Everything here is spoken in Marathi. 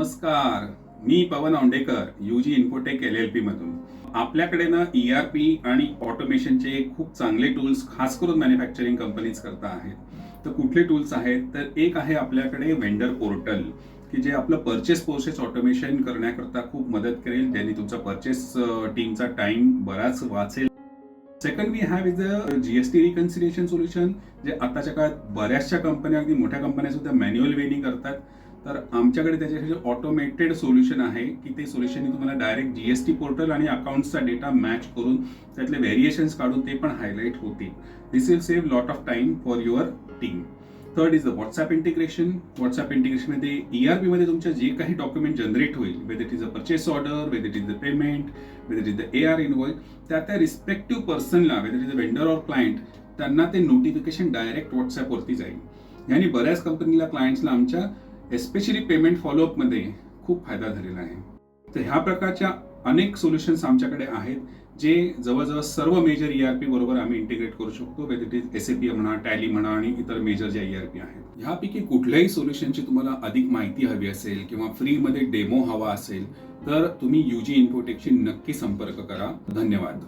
नमस्कार, मी पवन औंडेकर, यूजी इन्फोटेक LLP मधून. आपल्याकडे ना ERP आणि ऑटोमेशनचे खूप चांगले टूल्स खास करून मॅन्युफॅक्चरिंग कंपनीज करता आहेत. तर कुठले टूल्स आहेत? तर एक आहे आपल्याकडे वेंडर पोर्टल, की जे आपलं परचेस प्रोसेस ऑटोमेशन करण्याकरता खूप मदत करेल, ज्याने तुमचा परचेस टीमचा टाइम बराच वाचेल. Second we have is a GST reconciliation solution, जे आताच्या काळात बऱ्याचशा कंपन्या, अगदी मोठ्या कंपन्या सुद्धा मॅन्युअल वेनी करतात. तर आमच्याकडे त्याच्यासाठी ऑटोमेटेड सोल्युशन आहे, की ते सोल्युशन तुम्हाला डायरेक्ट GST पोर्टल आणि अकाउंटचा डेटा मॅच करून त्यातले व्हेरिएशन्स काढून ते पण हायलाइट होतील. This will save lot of time for your team. Third is the WhatsApp integration. WhatsApp इंटिग्रेशनमध्ये ERP मध्ये तुमच्या जे काही डॉक्युमेंट जनरेट होईल, whether it is a purchase order, whether it is the payment, whether it is the AR invoice, त्या रिस्पेक्टिव्ह पर्सनला, whether is a vendor or client, त्यांना ते नोटिफिकेशन डायरेक्ट व्हॉट्सअपवरती जाईल. यानी बऱ्याच कंपनीला, क्लायंट्सला आमच्या एस्पेशली पेमेंट फॉलोअपमध्ये खूप फायदा झालेला आहे. तर ह्या प्रकारच्या अनेक सोल्युशन्स आमच्याकडे आहेत, जे जवळजवळ सर्व मेजर ERP बरोबर आम्ही इंटिग्रेट करू शकतो. वेदर इट इज SAP म्हणा, टॅली म्हणा आणि इतर मेजर ज्या ERP आहेत. ह्यापैकी कुठल्याही सोल्युशनची तुम्हाला अधिक माहिती हवी असेल किंवा फ्रीमध्ये डेमो हवा असेल, तर तुम्ही यूजी इन्फोटेकशी नक्की संपर्क करा. धन्यवाद.